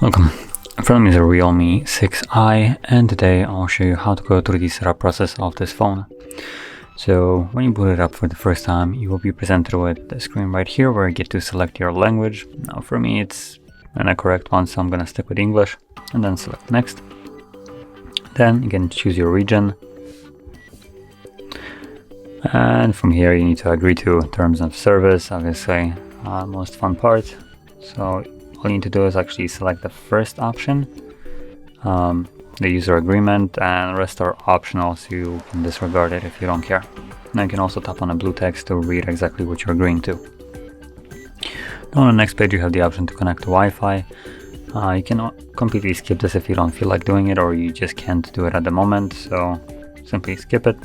Welcome. In front of me is a Realme 6i, and today I'll show you how to go through the setup process of this phone. So when you boot it up for the first time, you will be presented with the screen right here where you get to select your language. Now for me it's an incorrect one, so I'm gonna stick with English, and then select next. Then you can choose your region, and from here you need to agree to terms of service, obviously most fun part. So all you need to do is actually select the first option, the user agreement, and the rest are optional, so you can disregard it if you don't care. Now you can also tap on a blue text to read exactly what you're agreeing to. Now on the next page you have the option to connect to Wi-Fi. You can completely skip this if you don't feel like doing it, or you just can't do it at the moment, so simply skip it.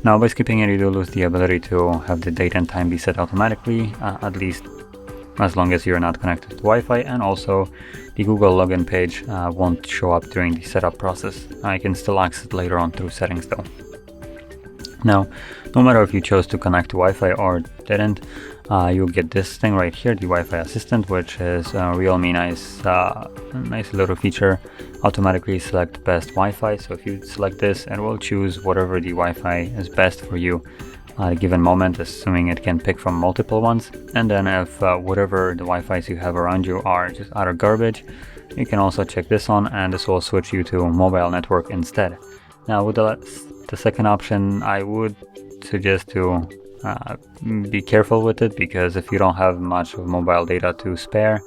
Now by skipping it you do lose the ability to have the date and time be set automatically, at least as long as you're not connected to Wi-Fi, and also the Google login page won't show up during the setup process. I can still access it later on through settings though. Now, no matter if you chose to connect to Wi-Fi or didn't, you'll get this thing right here, the Wi-Fi assistant, which is a Realme nice little feature. Automatically select best Wi-Fi. So if you select this, it will choose whatever the Wi-Fi is best for you at a given moment, assuming it can pick from multiple ones. And then if whatever the Wi-Fi's you have around you are just utter garbage, you can also check this on, and this will switch you to mobile network instead. Now with the second option, I would suggest to be careful with it, because if you don't have much of mobile data to spare,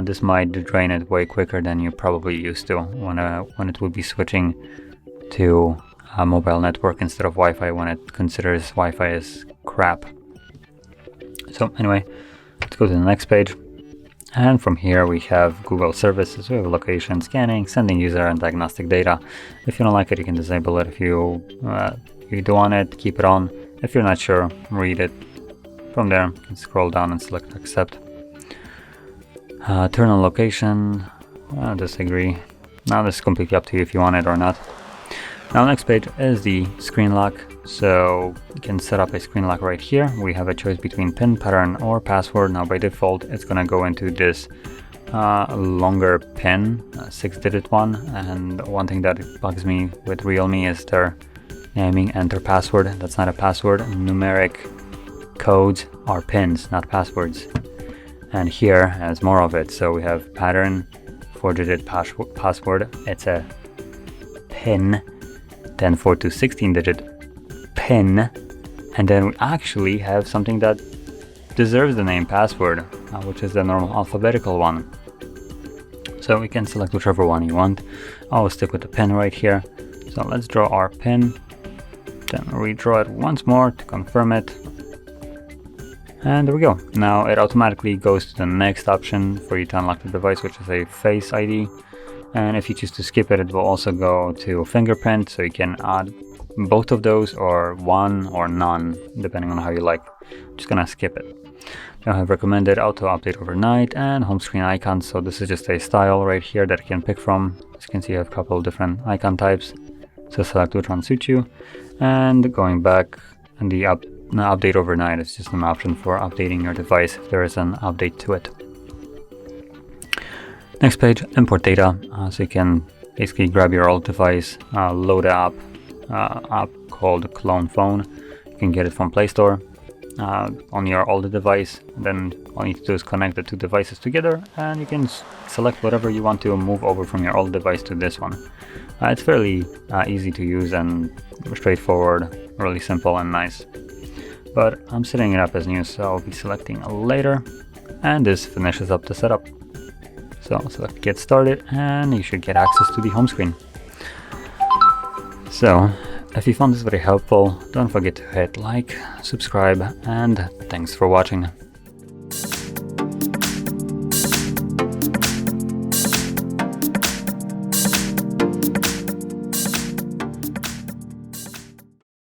this might drain it way quicker than you probably used to when it would be switching to a mobile network instead of Wi-Fi, when it considers Wi-Fi as crap. So anyway, let's go to the next page, and from here we have Google services. We have location, scanning, sending user and diagnostic data. If you don't like it, you can disable it. If you do want it, keep it on. If you're not sure, read it. From there you can scroll down and select accept. Turn on location, disagree. Now this is completely up to you if you want it or not. Now next page is the screen lock, so you can set up a screen lock right here. We have a choice between PIN, pattern, or password. Now by default it's gonna go into this longer PIN, 6-digit one, and one thing that bugs me with Realme is their naming enter password. That's not a password. Numeric codes are pins, not passwords. And here has more of it, so we have pattern, 4-digit password, it's a PIN, then 4 to 16-digit PIN, and then we actually have something that deserves the name password, which is the normal alphabetical one. So we can select whichever one you want. I'll stick with the PIN right here. So let's draw our PIN, then redraw it once more to confirm it. And there we go. Now it automatically goes to the next option for you to unlock the device, which is a Face ID. And if you choose to skip it, it will also go to fingerprint, so you can add both of those, or one or none, depending on how you like. I'm just gonna skip it. Now I have recommended auto update overnight and home screen icons. So this is just a style right here that you can pick from. As you can see, I have a couple of different icon types. So select which one suits you. And going back, and the update overnight is just an option for updating your device if there is an update to it. Next page, import data. So you can basically grab your old device, load an app called Clone Phone. You can get it from Play Store on your older device. Then all you need to do is connect the two devices together, and you can select whatever you want to move over from your old device to this one. It's fairly easy to use and straightforward, really simple and nice. But I'm setting it up as new, so I'll be selecting later, and this finishes up the setup. So select get started, and you should get access to the home screen. So if you found this very helpful, don't forget to hit like, subscribe, and thanks for watching.